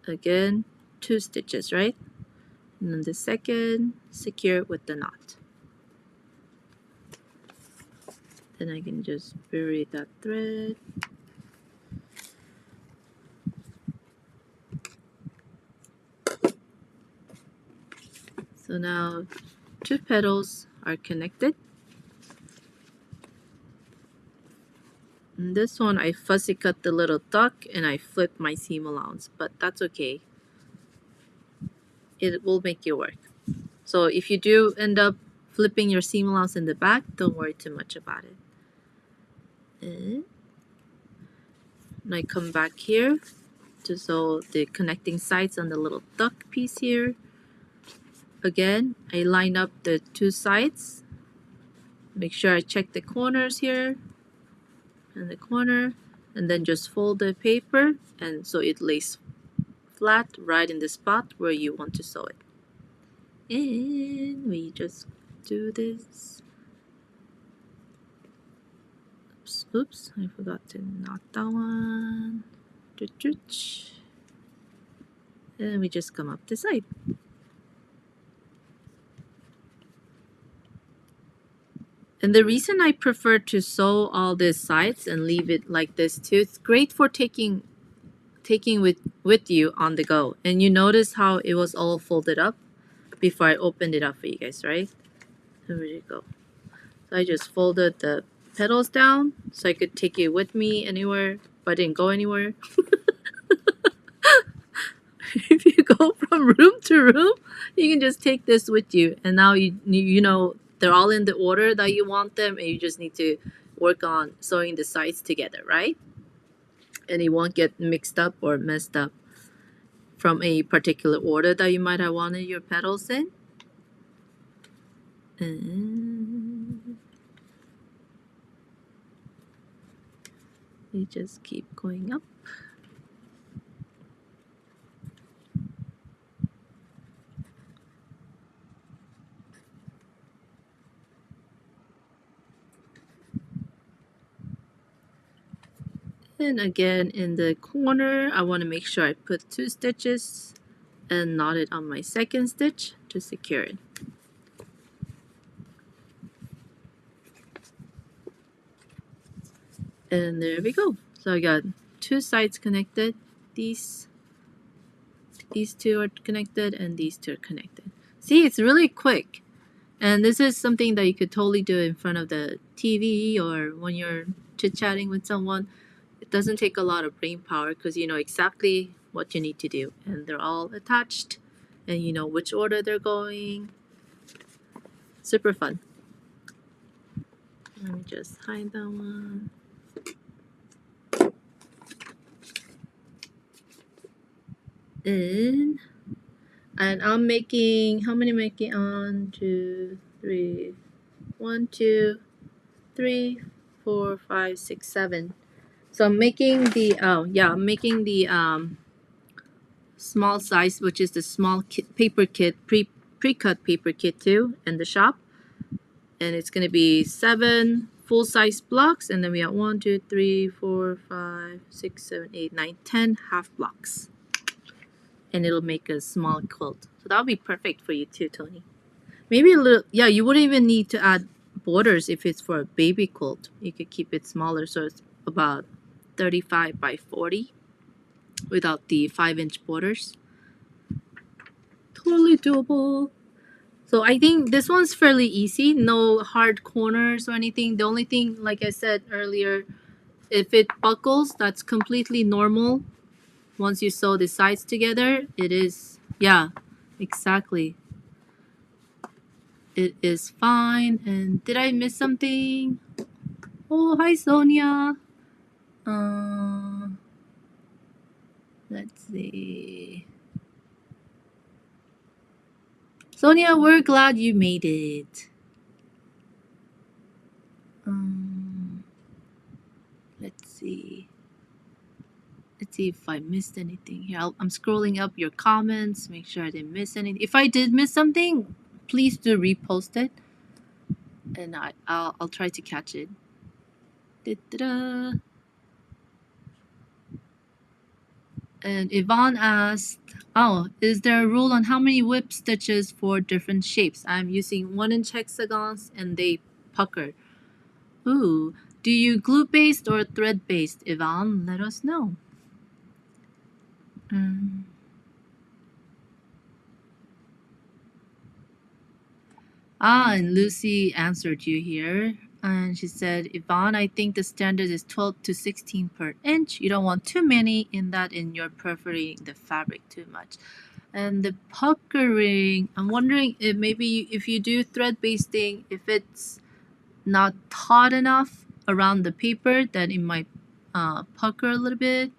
again 2 stitches, right? And then the second, secure it with the knot. Then I can just bury that thread. So now 2 petals are connected. And this one I fussy cut the little duck and I flipped my seam allowance, but that's okay. It will make it work. So if you do end up flipping your seam allowance in the back, don't worry too much about it. And I come back here to sew the connecting sides on the little duck piece here. Again, I line up the 2 sides. Make sure I check the corners here and the corner, and then just fold the paper and so it lays flat right in the spot where you want to sew it. And we just do this. Oops, I forgot to knot that one. And we just come up the side. And the reason I prefer to sew all these sides and leave it like this too, it's great for taking with you on the go. And you notice how it was all folded up before I opened it up for you guys, right? There we go. So I just folded the petals down so I could take it with me anywhere if I didn't go anywhere. If you go from room to room, you can just take this with you, and now you know they're all in the order that you want them, and you just need to work on sewing the sides together, right? And it won't get mixed up or messed up from a particular order that you might have wanted your petals in. And We just keep going up. And again, in the corner, I want to make sure I put 2 stitches and knot it on my second stitch to secure it. And there we go. So I got 2 sides connected. These 2 are connected and these 2 are connected. See, it's really quick. And this is something that you could totally do in front of the TV or when you're chit-chatting with someone. It doesn't take a lot of brain power because you know exactly what you need to do. And they're all attached and you know which order they're going. Super fun. Let me just hide that one. And I'm making, how many am I making? 1, 2, 3, 1, 2, 3, 4, 5, 6, 7. So I'm making the, I'm making the small size, which is the small paper kit, pre-cut paper kit too in the shop. And it's going to be 7 full-size blocks. And then we have 1, 2, 3, 4, 5, 6, 7, 8, 9, 10 half blocks. And it'll make a small quilt. So that'll be perfect for you too, Tony. Maybe a little, yeah, you wouldn't even need to add borders if it's for a baby quilt. You could keep it smaller, so it's about 35 by 40 without the 5-inch borders. Totally doable. So I think this one's fairly easy. No hard corners or anything. The only thing, like I said earlier, if it buckles, that's completely normal. Once you sew the sides together, it is, yeah, exactly. It is fine. And did I miss something? Oh, hi, Sonia. Let's see. Sonia, we're glad you made it. Let's see. Let's see if I missed anything here. I'm scrolling up your comments, make sure I didn't miss anything. If I did miss something, please do repost it, and I'll try to catch it. Da-da-da. And Yvonne asked, oh, is there a rule on how many whip stitches for different shapes? I'm using 1-inch hexagons and they pucker. Ooh, do you glue-based or thread-based, Yvonne? Let us know. And Lucy answered you here. And she said, Yvonne, I think the standard is 12 to 16 per inch. You don't want too many in that and you're perforating the fabric too much. And the puckering, I'm wondering if maybe if you do thread basting, if it's not taut enough around the paper, then it might pucker a little bit.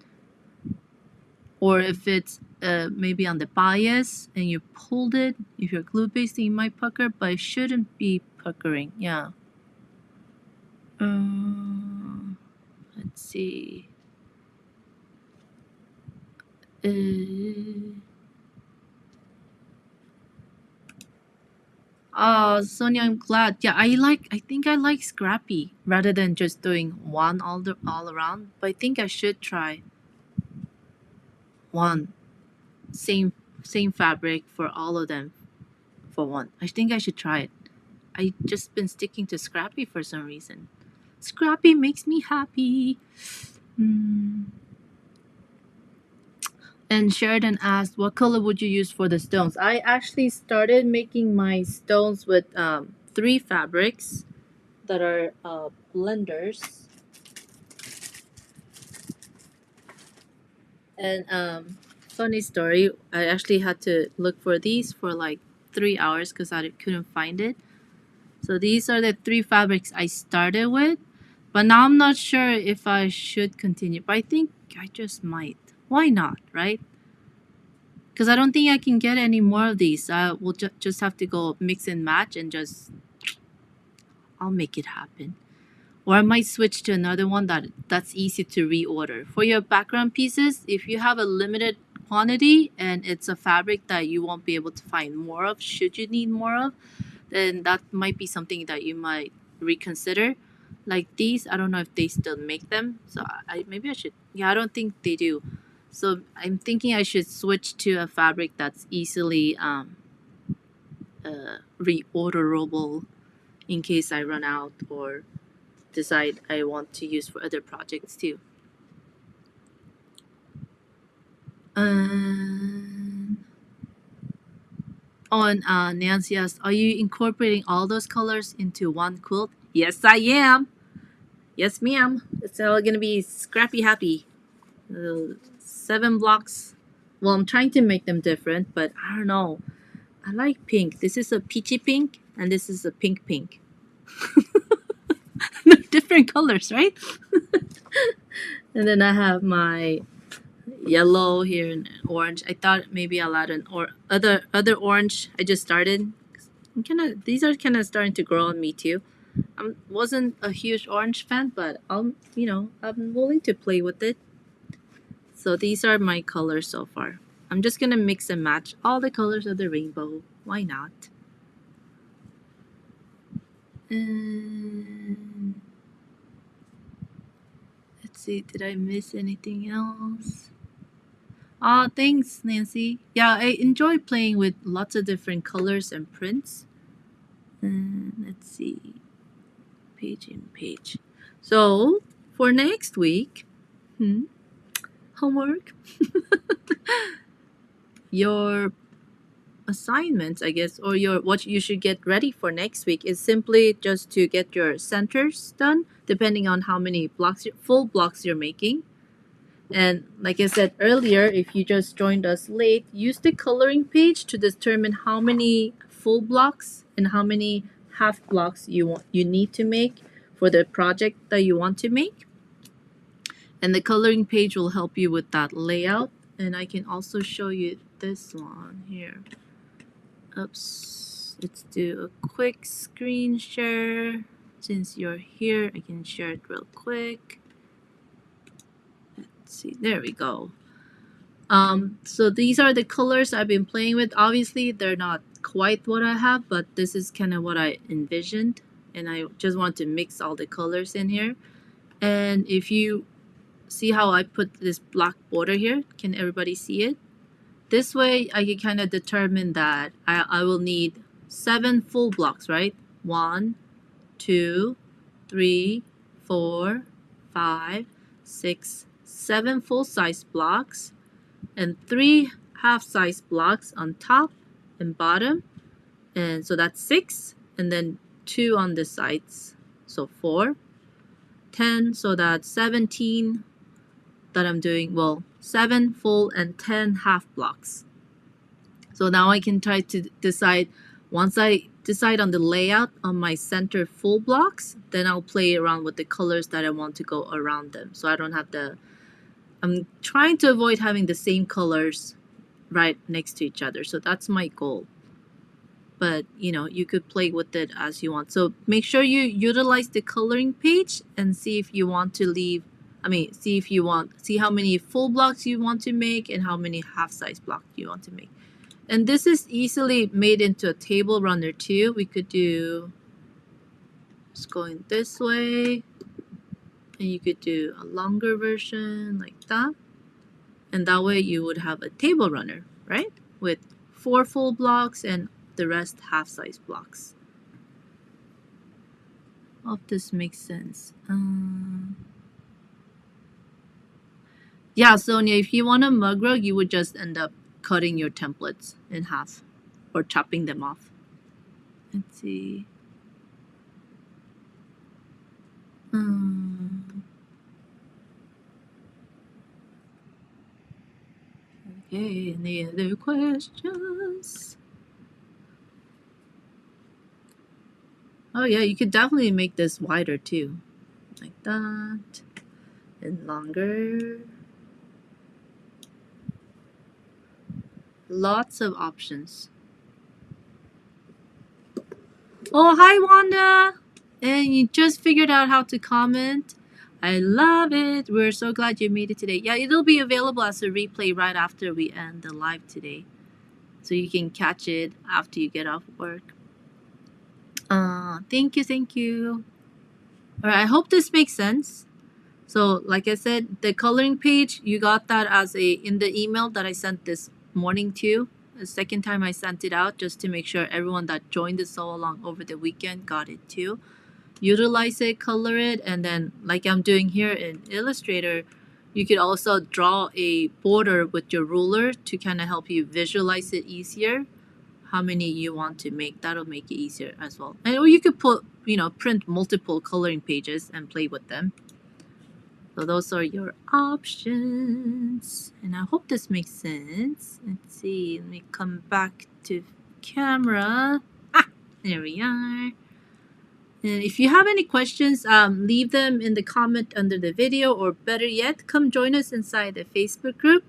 Or if it's maybe on the bias and you pulled it, if you're glue basting, it might pucker, but it shouldn't be puckering. Yeah. Let's see. Oh, Sonia, I'm glad. Yeah, I think I like scrappy rather than just doing one all around. But I think I should try one same fabric for all of them for one. I think I should try it. I just been sticking to scrappy for some reason. Scrappy makes me happy. And Sheridan asked, what color would you use for the stones? I actually started making my stones with 3 fabrics that are blenders. And funny story, I actually had to look for these for like 3 hours because I couldn't find it. So these are the 3 fabrics I started with. But now I'm not sure if I should continue. But I think I just might. Why not, right? Because I don't think I can get any more of these. I will just have to go mix and match and just... I'll make it happen. Or I might switch to another one that's easy to reorder. For your background pieces, if you have a limited quantity and it's a fabric that you won't be able to find more of, should you need more of, then that might be something that you might reconsider. Like these, I don't know if they still make them. So I maybe I should. Yeah, I don't think they do. So I'm thinking I should switch to a fabric that's easily reorderable in case I run out or decide I want to use for other projects too. On Nancy asked, are you incorporating all those colors into one quilt? Yes, I am. Yes, ma'am. It's all gonna be scrappy happy. 7 blocks. Well, I'm trying to make them different, but I don't know. I like pink. This is a peachy pink, and this is a pink pink. They're different colors, right? And then I have my yellow here and orange. I thought maybe I'll add an or other orange. I just started. I'm these are kind of starting to grow on me too. I wasn't a huge orange fan, but I'm willing to play with it. So these are my colors so far. I'm just gonna mix and match all the colors of the rainbow. Why not? And let's see, did I miss anything else? Oh, thanks, Nancy. Yeah, I enjoy playing with lots of different colors and prints. And let's see, page in page. So for next week, homework. Your assignments, I guess, or your what you should get ready for next week is simply just to get your centers done, depending on how many full blocks you're making. And like I said earlier, if you just joined us late, use the coloring page to determine how many full blocks and how many half blocks you need to make for the project that you want to make. And the coloring page will help you with that layout. And I can also show you this one here. Oops. Let's do a quick screen share. Since you're here, I can share it real quick. Let's see. There we go. So these are the colors I've been playing with. Obviously, they're not quite what I have, but this is kind of what I envisioned. And I just want to mix all the colors in here. And if you see how I put this black border here, can everybody see it? This way, I can kind of determine that I will need 7 full blocks, right? 1, 2, 3, 4, 5, 6, 7 full-size blocks, and 3 half-size blocks on top and bottom. And so that's 6, and then 2 on the sides. So 4, 10, so that's 17 that I'm doing. Well, 7 full and 10 half blocks. So now I can try to decide, once I decide on the layout on my center full blocks, then I'll play around with the colors that I want to go around them. So I don't have I'm trying to avoid having the same colors right next to each other. So that's my goal. But you could play with it as you want. So make sure you utilize the coloring page and see if you want to see how many full blocks you want to make and how many half-size blocks you want to make. And this is easily made into a table runner too. We could do just going this way, and you could do a longer version like that. And that way you would have a table runner, right? With 4 full blocks and the rest half-size blocks. I hope this makes sense. Yeah, Sonia, if you want a mug rug, you would just end up cutting your templates in half or chopping them off. Let's see. Okay, any other questions? Oh yeah, you could definitely make this wider too. Like that. And longer. Lots of options. Oh, hi Wanda! And you just figured out how to comment. I love it. We're so glad you made it today. Yeah, it'll be available as a replay right after we end the live today. So you can catch it after you get off work. Thank you, thank you. All right, I hope this makes sense. So, like I said, the coloring page, you got that as in the email that I sent this morning to you. The second time I sent it out just to make sure everyone that joined the Sewalong over the weekend got it too. Utilize it, color it, and then like I'm doing here in Illustrator, you could also draw a border with your ruler to kind of help you visualize it easier. How many you want to make, that'll make it easier as well. And or you could put, print multiple coloring pages and play with them. So those are your options. And I hope this makes sense. Let's see, let me come back to camera. There we are. And if you have any questions, leave them in the comment under the video, or better yet, come join us inside the Facebook group.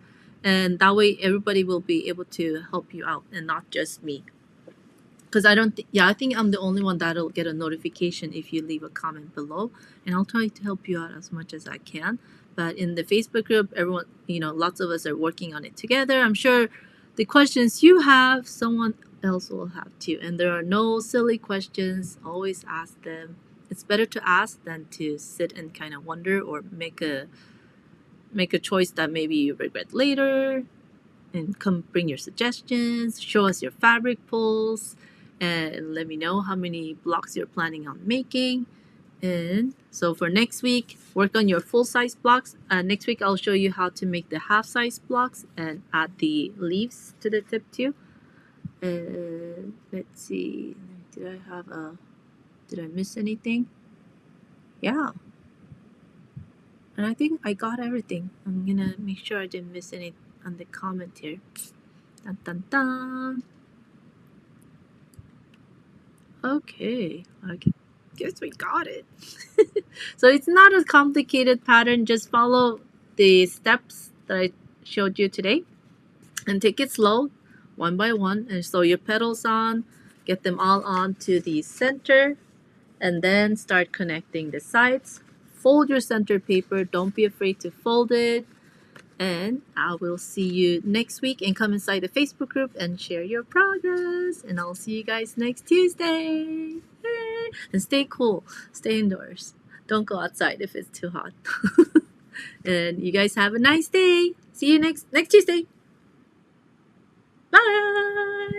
And that way everybody will be able to help you out and not just me. Because I think I'm the only one that'll get a notification if you leave a comment below, and I'll try to help you out as much as I can. But in the Facebook group, everyone, lots of us are working on it together. I'm sure the questions you have, someone else will have too, and there are no silly questions. Always ask them. It's better to ask than to sit and kind of wonder or make a choice that maybe you regret later. And come bring your suggestions, show us your fabric pulls, and let me know how many blocks you're planning on making. And so for next week, work on your full size blocks. Next week I'll show you how to make the half size blocks and add the leaves to the tip too. And let's see, did I miss anything? Yeah. And I think I got everything. I'm gonna make sure I didn't miss any on the comment here. Dun, dun, dun. Okay, I guess we got it. So it's not a complicated pattern. Just follow the steps that I showed you today and take it slow, one by one. And sew your petals on, get them all on to the center, and then start connecting the sides. Fold your center paper. Don't be afraid to fold it. And I will see you next week, and come inside the Facebook group and share your progress. And I'll see you guys next Tuesday. And stay cool. Stay indoors. Don't go outside if it's too hot. And you guys have a nice day. See you next Tuesday. Bye.